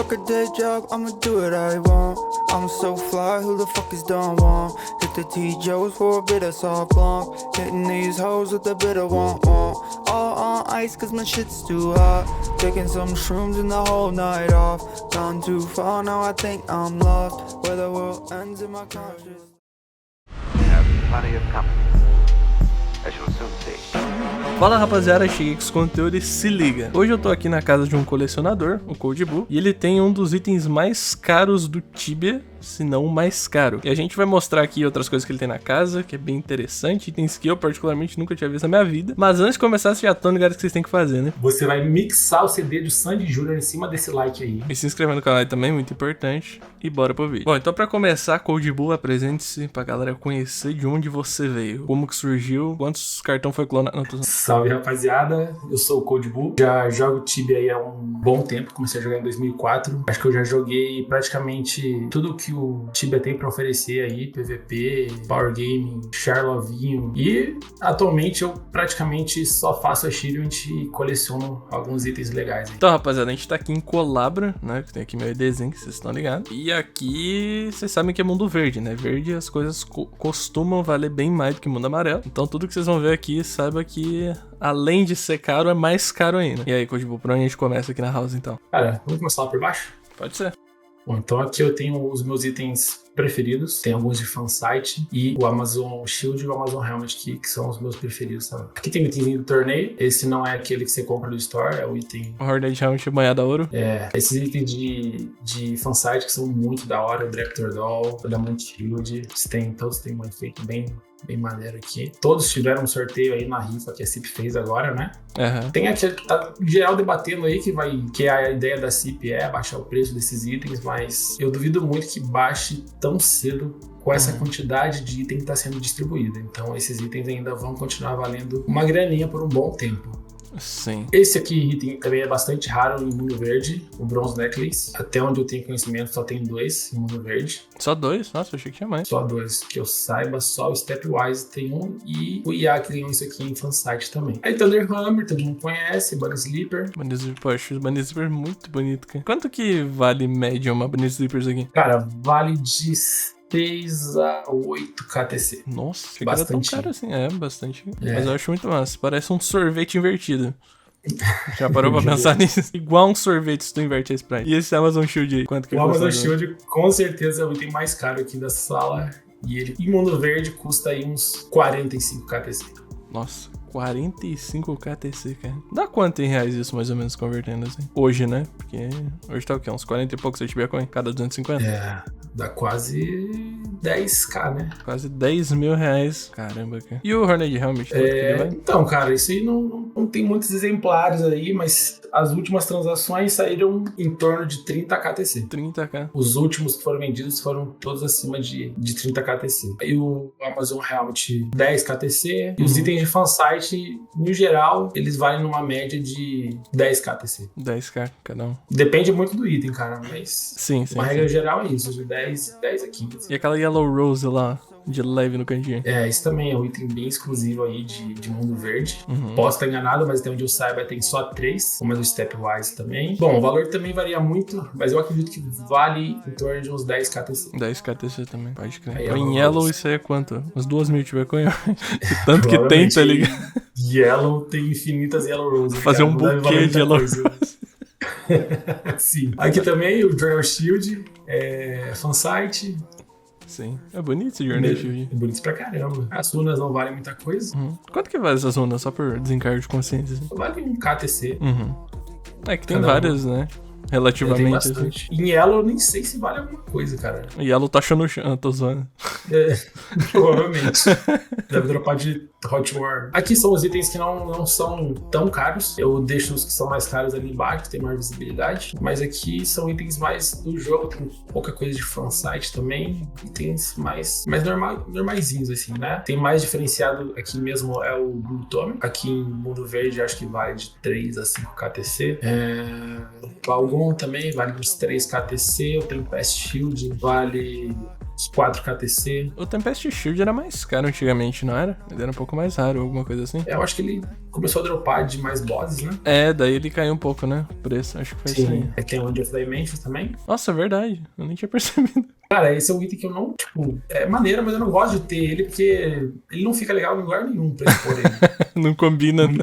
fuck a day job, I'ma do what I want. I'm so fly, who the fuck is Don Juan? Hit the T-Joes for a bit of soft blanc. Hitting these hoes with a bit of want. All on ice cause my shit's too hot. Taking some shrooms in the whole night off. Gone too far, now I think I'm lost. Where the world ends in my conscious. We have plenty of company, as you'll soon see. Fala rapaziada, cheguei com esse conteúdo e se liga. Hoje eu tô aqui na casa de um colecionador, o Cold Bull, e ele tem um dos itens mais caros do Tibia, se não o mais caro. E a gente vai mostrar aqui outras coisas que ele tem na casa, que é bem interessante, itens que eu particularmente nunca tinha visto na minha vida. Mas antes de começar, vocês já estão ligados que vocês têm que fazer, né? Você vai mixar o CD do Sandy Júnior em cima desse like aí. E se inscrever no canal também, muito importante. E bora pro vídeo. Bom, então pra começar, Cold Bull, apresente-se pra galera conhecer de onde você veio, como que surgiu, quantos cartão foi clonado. Não, tô... Salve rapaziada, eu sou o Cold Bull, já jogo Tibia aí há um bom tempo, comecei a jogar em 2004. Acho que eu já joguei praticamente tudo que o Tibia tem pra oferecer aí, PVP, Power Gaming, Charlovinho, e atualmente eu praticamente só faço achievement e coleciono alguns itens legais aí. Então rapaziada, a gente tá aqui em Colabra, né, que tem aqui meu IDzinho que vocês estão ligados, e aqui vocês sabem que é mundo verde, né, verde as coisas costumam valer bem mais do que mundo amarelo, então tudo que vocês vão ver aqui, saiba que além de ser caro, é mais caro ainda. E aí, Cold Bull, por onde a gente começa aqui na house então? Cara, vamos começar lá por baixo? Pode ser. Bom, então aqui eu tenho os meus itens preferidos, tem alguns de fansite e o Amazon Shield e o Amazon Helmet que são os meus preferidos, sabe? Aqui tem o itemzinho do torneio, esse não é aquele que você compra do store, é o item... O Hornet Helmet banhado a ouro. É, esses itens de fansite que são muito da hora, o Director Doll, o Diamond Shield, todos têm um efeito bem maneiro aqui. Todos tiveram um sorteio aí na rifa que a CIP fez agora, né? Uhum. Tem aquele que tá geral debatendo aí que a ideia da CIP é baixar o preço desses itens, mas eu duvido muito que baixe tão cedo com essa quantidade de item que está sendo distribuída. Então esses itens ainda vão continuar valendo uma graninha por um bom tempo. Sim. Esse aqui item também é bastante raro em mundo verde, o Bronze Necklace. Até onde eu tenho conhecimento só tem 2 em mundo verde. Só 2? Nossa, eu achei que tinha mais. Só 2, que eu saiba, só o Stepwise tem um e o Yak ganhou isso aqui em fansite também. Aí Thunder Hammer, todo mundo conhece, Bunny Sleeper. Bunny Sleeper, poxa, os Bunny Sleeper muito bonito, cara. Quanto que vale média uma Bunny Sleepers aqui? Cara, vale de 6 a 8 KTC. Nossa, bastante. É tão caro assim, bastante. É. Mas eu acho muito massa, parece um sorvete invertido. Já parou pra pensar nisso? Igual um sorvete se tu inverte esse price. E esse Amazon Shield aí, quanto que o custa? Amazon Shield com certeza é o item mais caro aqui da sala. E ele, em mundo verde, custa aí uns 45 KTC. Nossa, 45 KTC, cara. Dá quanto em reais isso, mais ou menos, convertendo assim? Hoje, né? Porque hoje tá o quê? Uns 40 e poucos se tiver coin? Cada 250? É, dá quase 10k, né? Quase 10 mil reais. Caramba, cara. E o Hornet Helmet? Então, cara, isso aí não tem muitos exemplares aí, mas as últimas transações saíram em torno de 30 KTC. 30k. Os últimos que foram vendidos foram todos acima de 30 KTC. E o Amazon Helmet 10 KTC. E os itens de fansite, no geral, eles valem numa média de 10 KTC. 10k cada um. Depende muito do item, cara, mas sim, uma regra geral é isso, de 10 a 15. E aquela Yellow Rose lá, de leve no cantinho? É, esse também é um item bem exclusivo aí de mundo verde. Posso estar enganado, mas até onde eu saiba tem só 3, como é o Stepwise também. Bom, o valor também varia muito, mas eu acredito que vale em torno de uns 10 KTC. 10 KTC também, pode crer. Aí, em Yellow isso aí é quanto? Uns 2 mil tiver coin. De tanto que tem, tá ligado? Yellow tem infinitas Yellow Roses. Fazer um buquê de Yellow Rose. Sim. Aqui também o Journal Shield, fansite. Sim. É bonito esse Journal Shield. É bonito pra caramba. As runas não valem muita coisa. Quanto que vale essas runas? Só por desencargo de consciência. Assim? Vale um KTC. É que tem várias, né? Relativamente. Tem bastante. Assim. Em Yellow eu nem sei se vale alguma coisa, cara. Yellow tá achando no chão, tô zoando. Provavelmente. Deve dropar de Hot War. Aqui são os itens que não são tão caros. Eu deixo os que são mais caros ali embaixo, que tem maior visibilidade. Mas aqui são itens mais do jogo, tem pouca coisa de fansite também. Itens mais normaizinhos, assim, né? Tem mais diferenciado aqui mesmo é o Blue Tome. Aqui em Mundo Verde acho que vale de 3 a 5 KTC. O Algon também vale uns 3 KTC. O Tempest Shield vale uns 4 KTC. O Tempest Shield era mais caro antigamente, não era? Ele era um pouco mais raro, alguma coisa assim. Eu acho que ele começou a dropar de mais bosses, né? É, daí ele caiu um pouco, né? O preço, acho que foi isso aí. Aí tem o End of Dimensions também. Nossa, é verdade. Eu nem tinha percebido. Cara, esse é um item que eu não, tipo, é maneiro, mas eu não gosto de ter ele porque ele não fica legal em lugar nenhum pra expor ele. Não combina, né?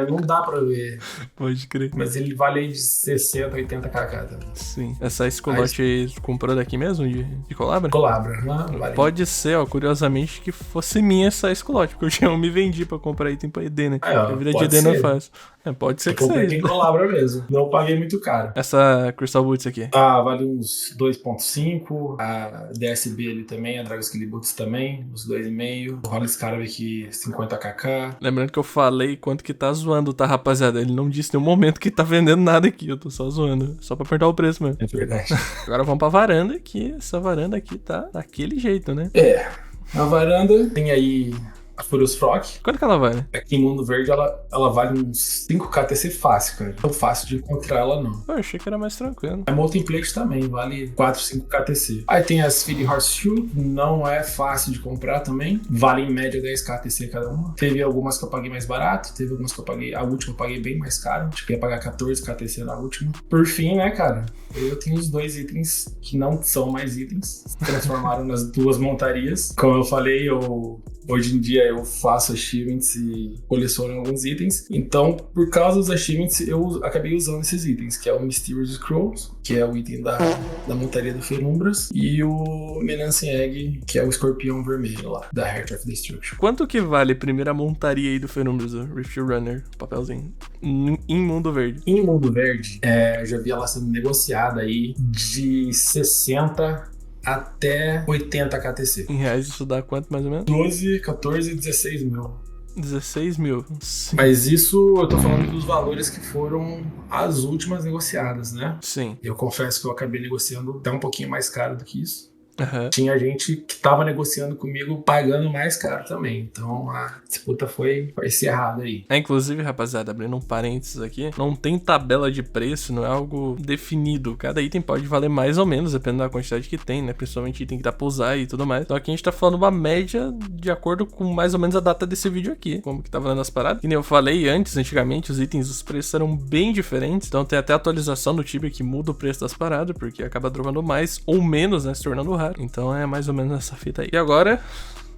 Não dá pra ver. Pode crer. Mas ele vale aí de 60, 80 kk também. Sim. Essa Skullot aí comprou daqui mesmo, de Colabra? Colabra, né? Vale. Pode ser, ó, curiosamente, que fosse minha essa Skullot, porque eu já me vendi pra comprar item pra ED, né? Aí, ó, a vida de pode ED não é ser. fácil. Pode ser Eu que comprei seja. em Colabra mesmo. Não paguei muito caro. Essa Crystal Boots aqui. Vale uns 2.5. A DSB ali também, a Dragon Skill Boots também, uns 2,5. O Holy Scarab aqui, 50 kk. Lembrando que eu falei quanto que tá zoando, tá, rapaziada? Ele não disse em nenhum momento que tá vendendo nada aqui, eu tô só zoando. Só pra apertar o preço mesmo. É verdade. Agora vamos pra varanda, que essa varanda aqui tá daquele jeito, né? Na varanda tem aí a Furious Frock. Quanto que ela vale? Aqui em Mundo Verde ela vale uns 5 KTC fácil, cara. Não fácil de encontrar ela, não. Pô, eu achei que era mais tranquilo. A Molten Plate também vale 4, 5 KTC. Aí tem as Feeding Horseshoe, não é fácil de comprar também. Vale em média 10 KTC cada uma. Teve algumas que eu paguei mais barato, teve algumas que eu paguei. A última eu paguei bem mais caro. Acho que ia pagar 14 KTC na última. Por fim, né, cara? Eu tenho os 2 itens que não são mais itens. Se transformaram nas 2 montarias. Como eu falei, hoje em dia eu faço achievements e coleciono alguns itens. Então, por causa dos achievements, eu acabei usando esses itens, que é o Mysterious Scrolls, que é o item da montaria do Ferumbras, e o Menancing Egg, que é o escorpião vermelho lá, da Heart of Destruction. Quanto que vale a primeira montaria aí do Ferumbras, o Rift Runner, papelzinho, em Mundo Verde? Em Mundo Verde, eu já vi ela sendo negociada aí de 60 até 80 KTC. Em reais isso dá quanto mais ou menos? 12, 14, 16 mil. 16 mil. Sim. Mas isso eu tô falando dos valores que foram as últimas negociadas, né? Sim. Eu confesso que eu acabei negociando até um pouquinho mais caro do que isso. Uhum. Tinha gente que tava negociando comigo pagando mais caro também. Então a disputa foi acirrada aí. Inclusive, rapaziada, abrindo um parênteses aqui, não tem tabela de preço, não é algo definido. Cada item pode valer mais ou menos, dependendo da quantidade que tem, né? Principalmente item que dá pra usar e tudo mais. Então aqui a gente tá falando uma média de acordo com mais ou menos a data desse vídeo aqui. Como que tá valendo as paradas. E nem eu falei antes, antigamente, os itens, os preços eram bem diferentes. Então tem até atualização do Tibia que muda o preço das paradas, porque acaba dropando mais ou menos, né? Se tornando raro. Então é mais ou menos essa fita aí. E agora,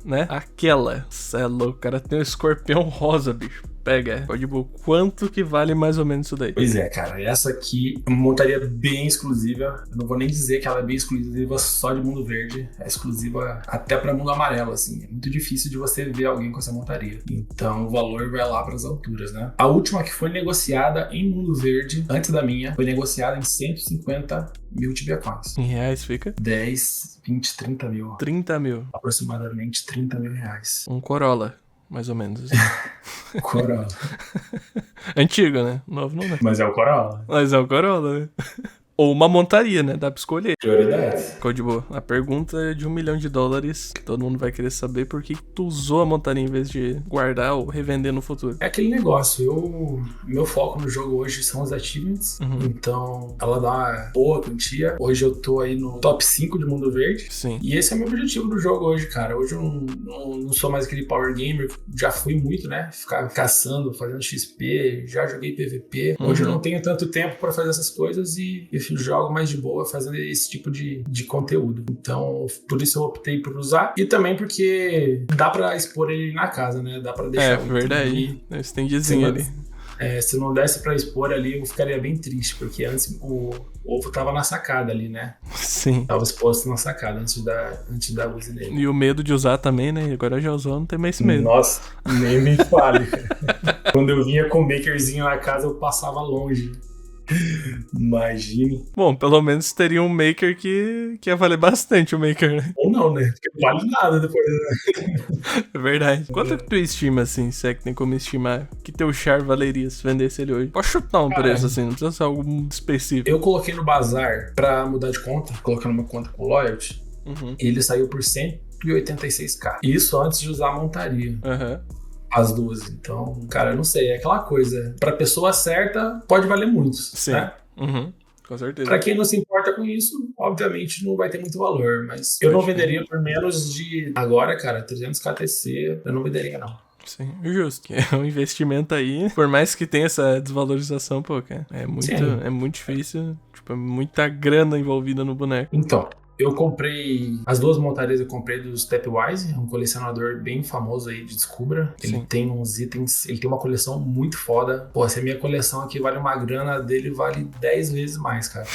né? Aquela. Cê é louco, o cara tem um escorpião rosa, bicho. Pega, pode ir. Quanto que vale mais ou menos isso daí? Pois é, cara. Essa aqui é uma montaria bem exclusiva. Eu não vou nem dizer que ela é bem exclusiva só de Mundo Verde. É exclusiva até pra Mundo Amarelo, assim. É muito difícil de você ver alguém com essa montaria. Então o valor vai lá pras alturas, né? A última que foi negociada em Mundo Verde, antes da minha, foi negociada em 150 mil Tibia Coins. Em reais fica? 10, 20, 30 mil. 30 mil. Aproximadamente 30 mil reais. Um Corolla. Mais ou menos. Assim. Corolla. Antigo, né? Novo não é. Mas é o Corolla. Mas é o Corolla, né? Ou uma montaria, né? Dá pra escolher. Prioridades. Ficou de boa. A pergunta é de $1 milhão. Que todo mundo vai querer saber por que tu usou a montaria em vez de guardar ou revender no futuro. É aquele negócio. Meu foco no jogo hoje são os achievements. Então, ela dá uma boa quantia. Hoje eu tô aí no top 5 de Mundo Verde. Sim. E esse é o meu objetivo do jogo hoje, cara. Hoje eu não sou mais aquele power gamer. Já fui muito, né? Ficar caçando, fazendo XP. Já joguei PVP. Hoje eu não tenho tanto tempo pra fazer essas coisas e jogo mais de boa fazendo esse tipo de conteúdo. Então, por isso eu optei por usar. E também porque dá pra expor ele na casa, né? Dá pra deixar verdade. Esse tem dizinho ali. Se não desse pra expor ali, eu ficaria bem triste, porque antes o ovo tava na sacada ali, né? Sim. Tava exposto na sacada antes da luz nele. E o medo de usar também, né? Agora já usou, não tem mais esse medo. Nossa, nem me fale. Quando eu vinha com o makerzinho na casa, eu passava longe. Imagine. Bom, pelo menos teria um maker que ia valer bastante o maker, né? Ou não, né? Porque não vale nada depois, né? É verdade. Quanto que tu estima, assim, se é que tem como estimar, que teu char valeria se vendesse ele hoje? Pode chutar um preço, assim, não precisa ser algo específico. Eu coloquei no bazar pra mudar de conta, colocando uma conta com loyalty, e ele saiu por 186k. Isso antes de usar a montaria. As duas. Então, cara, eu não sei. É aquela coisa. Pra pessoa certa, pode valer muito. Sim. Né? Com certeza. Pra quem não se importa com isso, obviamente não vai ter muito valor, mas eu não venderia por menos de... Agora, cara, 300 KTC, eu não venderia, não. Sim, justo. É um investimento aí. Por mais que tenha essa desvalorização, pô, cara, é muito difícil. Tipo, é muita grana envolvida no boneco. Então, eu comprei as duas montarias, eu comprei do Stepwise, um colecionador bem famoso aí de Descubra. Ele tem uns itens, ele tem uma coleção muito foda. Pô, se a minha coleção aqui vale uma grana, a dele vale 10 vezes mais, cara.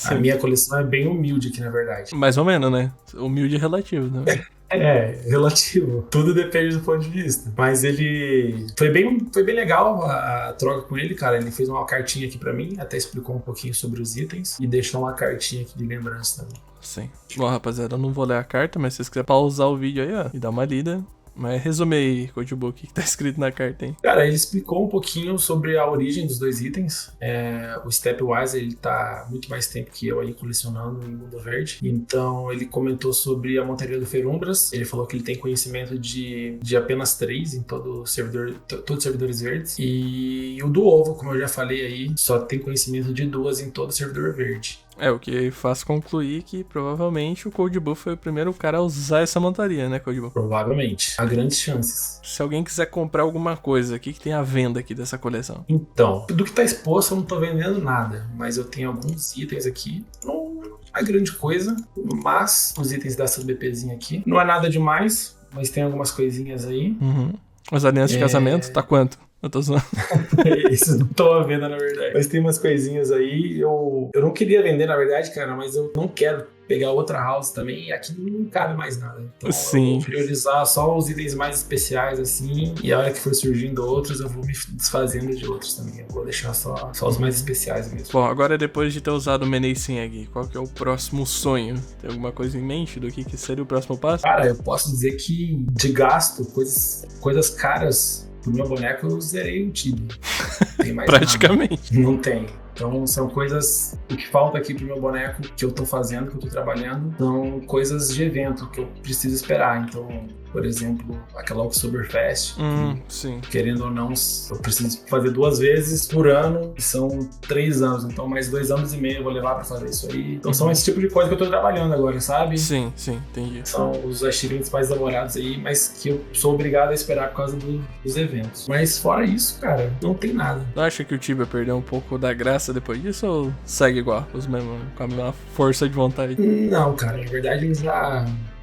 A minha coleção é bem humilde aqui, na verdade. Mais ou menos, né? Humilde e relativo, né? É, relativo. Tudo depende do ponto de vista. Mas ele... Foi bem legal a troca com ele, cara. Ele fez uma cartinha aqui pra mim, até explicou um pouquinho sobre os itens e deixou uma cartinha aqui de lembrança também. Sim. Bom, rapaziada, eu não vou ler a carta, mas se vocês quiserem pausar o vídeo aí, ó, e dar uma lida... Mas resume aí, Coachbook, o que tá escrito na carta, hein? Cara, ele explicou um pouquinho sobre a origem dos dois itens. O Stepwise, ele tá muito mais tempo que eu aí colecionando em Mundo Verde. Então, ele comentou sobre a montaria do Ferumbras. Ele falou que ele tem conhecimento de apenas 3 em todos os servidores verdes. E o do Ovo, como eu já falei aí, só tem conhecimento de 2 em todo servidor verde. O que faz concluir que provavelmente o Coldbull foi o primeiro cara a usar essa montaria, né, Coldbull? Provavelmente. Há grandes chances. Se alguém quiser comprar alguma coisa, o que tem à venda aqui dessa coleção? Então, do que tá exposto eu não tô vendendo nada, mas eu tenho alguns itens aqui. Não é grande coisa, mas os itens dessa BPzinha aqui não é nada demais, mas tem algumas coisinhas aí. As alianças de casamento, tá quanto? Eu tô zoando. Isso não tô à venda, na verdade. Mas tem umas coisinhas aí. Eu não queria vender, na verdade, cara, mas eu não quero pegar outra house também, e aqui não cabe mais nada. Então eu vou priorizar só os itens mais especiais, assim, e a hora que for surgindo outros, eu vou me desfazendo de outros também. Eu vou deixar só os mais especiais mesmo. Bom, agora depois de ter usado o Menacing aqui, qual que é o próximo sonho? Tem alguma coisa em mente do que seria o próximo passo? Cara, eu posso dizer que de gasto, coisas caras... Pro meu boneco eu zerei o Tibia. Tem mais praticamente. Nada. Não tem. Então são coisas... O que falta aqui pro meu boneco, que eu tô fazendo, que eu tô trabalhando, são coisas de evento que eu preciso esperar. Então, por exemplo, aquela Oktoberfest. Sim. Querendo ou não, eu preciso fazer 2 vezes por ano, e são 3 anos. Então, mais 2 anos e meio eu vou levar pra fazer isso aí. Então, são esse tipo de coisa que eu tô trabalhando agora, sabe? Sim, entendi. São os achievements mais demorados aí, mas que eu sou obrigado a esperar por causa dos eventos. Mas fora isso, cara, não tem nada. Não acha que o Tibia perdeu um pouco da graça depois disso ou segue igual, com a mesma força de vontade? Não, cara, na verdade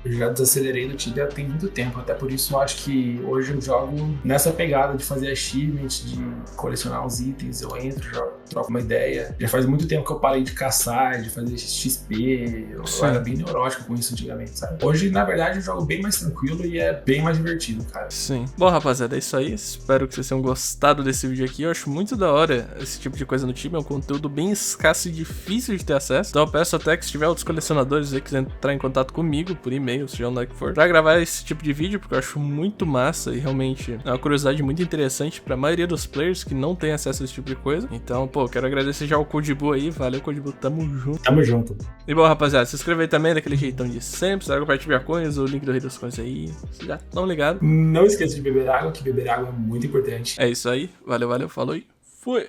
eu já desacelerei no Tibia tem muito tempo, até por isso eu acho que hoje eu jogo nessa pegada de fazer achievement, de colecionar os itens, eu entro, jogo, troco uma ideia. Já faz muito tempo que eu parei de caçar, de fazer XP, eu era bem neurótico com isso antigamente, sabe? Hoje, na verdade, eu jogo bem mais tranquilo e é bem mais divertido, cara. Sim. Bom, rapaziada, é isso aí, espero que vocês tenham gostado desse vídeo aqui, eu acho muito da hora esse tipo de coisa no Tibia, é um conteúdo bem escasso e difícil de ter acesso, então eu peço até que se tiver outros colecionadores aí que quiserem entrar em contato comigo por e-mail, seja onde é que for, pra gravar esse tipo de vídeo, porque eu acho muito massa e realmente é uma curiosidade muito interessante pra maioria dos players que não tem acesso a esse tipo de coisa. Então, pô, quero agradecer já o Coldbull aí, valeu Coldbull, tamo junto. Tamo junto. E bom, rapaziada, se inscreve aí também daquele jeitão de sempre, sabe, compartilhar coisas, o link do Rei das Coisas aí, vocês já estão ligados. Não esqueça de beber água, que beber água é muito importante. É isso aí, valeu, falou e fui!